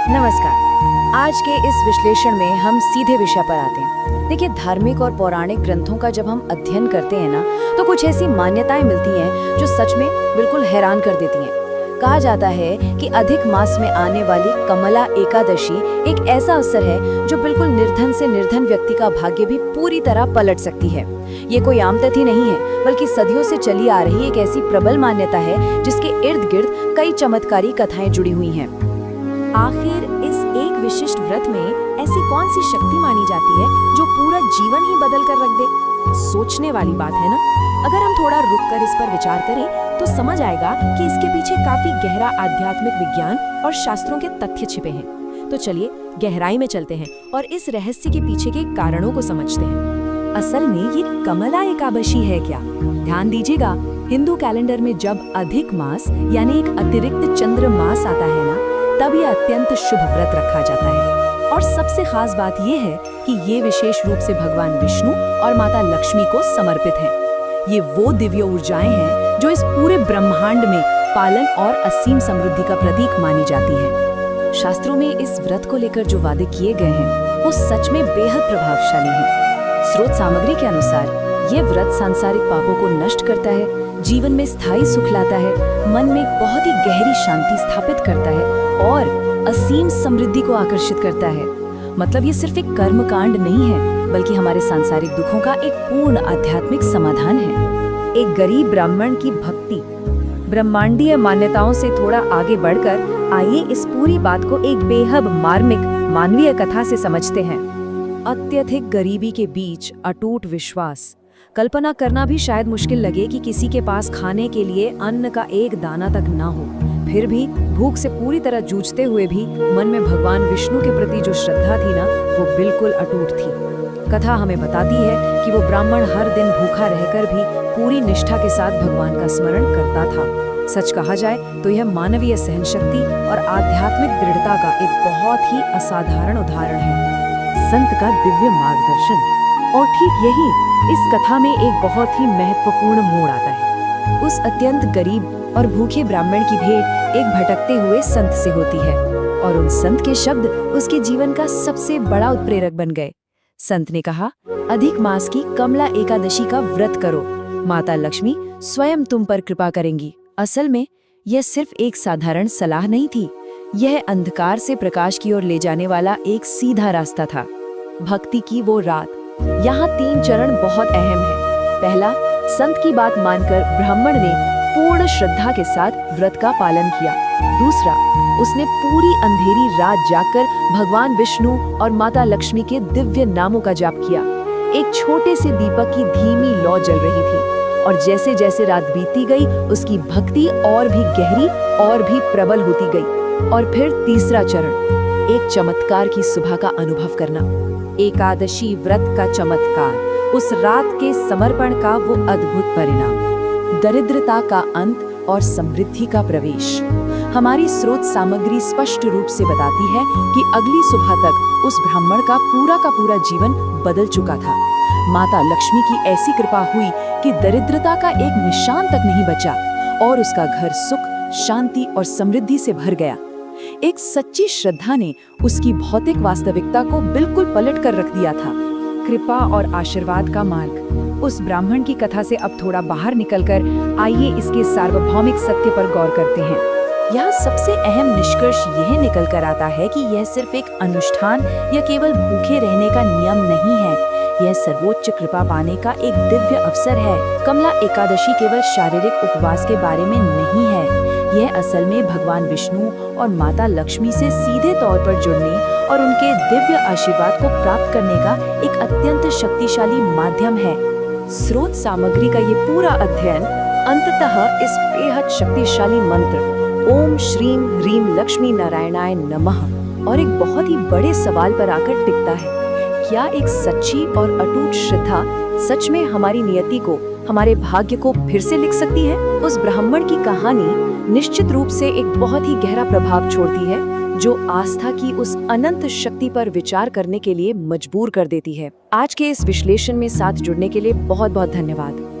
नमस्कार। आज के इस विश्लेषण में हम सीधे विषय पर आते हैं। देखिए, धार्मिक और पौराणिक ग्रंथों का जब हम अध्ययन करते हैं ना, तो कुछ ऐसी मान्यताएं मिलती हैं जो सच में बिल्कुल हैरान कर देती हैं। कहा जाता है कि अधिक मास में आने वाली कमला एकादशी एक ऐसा अवसर है जो बिल्कुल निर्धन से निर्धन व्यक्ति का भाग्य भी पूरी तरह पलट सकती है। ये कोई आम तथ्य नहीं है, बल्कि सदियों से चली आ रही एक ऐसी प्रबल मान्यता है जिसके इर्द गिर्द कई चमत्कारी कथाएं जुड़ी हुई हैं। आखिर इस एक विशिष्ट व्रत में ऐसी कौन सी शक्ति मानी जाती है जो पूरा जीवन ही बदल कर रख दे? सोचने वाली बात है ना। अगर हम थोड़ा रुक कर इस पर विचार करें तो समझ आएगा कि इसके पीछे काफी गहरा आध्यात्मिक विज्ञान और शास्त्रों के तथ्य छिपे हैं। तो चलिए गहराई में चलते हैं और इस रहस्य के पीछे के कारणों को समझते हैं। असल में ये कमला एकादशी है क्या? ध्यान दीजिएगा, हिंदू कैलेंडर में जब अधिक मास यानी एक अतिरिक्त चंद्र मास आता है ना, तब यह अत्यंत शुभ व्रत रखा जाता है। और सबसे खास बात यह है कि ये विशेष रूप से भगवान विष्णु और माता लक्ष्मी को समर्पित है। ये वो दिव्य ऊर्जाएं हैं जो इस पूरे ब्रह्मांड में पालन और असीम समृद्धि का प्रतीक मानी जाती हैं। शास्त्रों में इस व्रत को लेकर जो वादे किए गए हैं वो सच में बेहद प्रभावशाली हैं। स्रोत सामग्री के अनुसार ये व्रत सांसारिक पापों को नष्ट करता है, जीवन में स्थायी सुख लाता है, मन में बहुत ही गहरी शांति स्थापित करता है और असीम समृद्धि को आकर्षित करता है। मतलब ये सिर्फ एक कर्मकांड नहीं है, बल्कि हमारे सांसारिक दुखों का एक पूर्ण आध्यात्मिक समाधान है। एक गरीब ब्राह्मण की भक्ति। ब्रह्मांडीय मान्यताओं से थोड़ा आगे बढ़कर आइए इस पूरी बात को एक बेहद मार्मिक मानवीय कथा से समझते हैं। अत्यधिक गरीबी के बीच अटूट विश्वास। कल्पना करना भी शायद मुश्किल लगे कि किसी के पास खाने के लिए अन्न का एक दाना तक ना हो, फिर भी भूख से पूरी तरह जूझते हुए भी मन में भगवान विष्णु के प्रति जो श्रद्धा थी ना, वो बिल्कुल अटूट थी। कथा हमें बताती है कि वो ब्राह्मण हर दिन भूखा रहकर भी पूरी निष्ठा के साथ भगवान का स्मरण करता था। सच कहा जाए तो यह मानवीय सहनशक्ति और आध्यात्मिक दृढ़ता का एक बहुत ही असाधारण उदाहरण है। संत का दिव्य मार्गदर्शन। और ठीक यही इस कथा में एक बहुत ही महत्वपूर्ण मोड़ आता है। उस अत्यंत गरीब और भूखे ब्राह्मण की भेंट एक भटकते हुए संत से होती है और उन संत के शब्द उसके जीवन का सबसे बड़ा उत्प्रेरक बन गए। संत ने कहा, अधिक मास की कमला एकादशी का व्रत करो, माता लक्ष्मी स्वयं तुम पर कृपा करेंगी। असल में यह सिर्फ एक साधारण सलाह नहीं थी, यह अंधकार से प्रकाश की ओर ले जाने वाला एक सीधा रास्ता था। भक्ति की वो रात। यहाँ 3 चरण बहुत अहम है। पहला, संत की बात मानकर ब्राह्मण ने पूर्ण श्रद्धा के साथ व्रत का पालन किया। दूसरा, उसने पूरी अंधेरी रात जागकर भगवान विष्णु और माता लक्ष्मी के दिव्य नामों का जाप किया। एक छोटे से दीपक की धीमी लौ जल रही थी और जैसे जैसे रात बीतती गई उसकी भक्ति और भी गहरी और भी प्रबल होती गई। और फिर तीसरा चरण, एक चमत्कार की सुबह का अनुभव करना। एकादशी व्रत का चमत्कार, उस रात के समर्पण का वो अद्भुत परिणाम, दरिद्रता का अंत और समृद्धि का प्रवेश। हमारी स्रोत सामग्री स्पष्ट रूप से बताती है कि अगली सुबह तक उस ब्राह्मण का पूरा जीवन बदल चुका था। माता लक्ष्मी की ऐसी कृपा हुई कि दरिद्रता का एक निशान तक नहीं बचा और उसका घर सुख, शांति और समृद्धि से भर गया। एक सच्ची श्रद्धा ने उसकी भौतिक वास्तविकता को बिल्कुल पलट कर रख दिया था। कृपा और आशीर्वाद का मार्ग। उस ब्राह्मण की कथा से अब थोड़ा बाहर निकलकर आइए इसके सार्वभौमिक सत्य पर गौर करते हैं। यहाँ सबसे अहम निष्कर्ष यह निकल कर आता है कि यह सिर्फ एक अनुष्ठान या केवल भूखे रहने का नियम नहीं है, यह सर्वोच्च कृपा पाने का एक दिव्य अवसर है। कमला एकादशी केवल शारीरिक उपवास के बारे में नहीं है, यह असल में भगवान विष्णु और माता लक्ष्मी से सीधे तौर पर जुड़ने और उनके दिव्य आशीर्वाद को प्राप्त करने का एक अत्यंत शक्तिशाली माध्यम है। स्रोत सामग्री का ये पूरा अध्ययन अंततः इस बेहद शक्तिशाली मंत्र ओम श्रीम ह्रीम लक्ष्मी नारायणाय नमः और एक बहुत ही बड़े सवाल पर आकर टिकता है। क्या एक सच्ची और अटूट श्रद्धा सच में हमारी नियति को, हमारे भाग्य को फिर से लिख सकती है? उस ब्राह्मण की कहानी निश्चित रूप से एक बहुत ही गहरा प्रभाव छोड़ती है, जो आस्था की उस अनंत शक्ति पर विचार करने के लिए मजबूर कर देती है। आज के इस विश्लेषण में साथ जुड़ने के लिए बहुत बहुत धन्यवाद।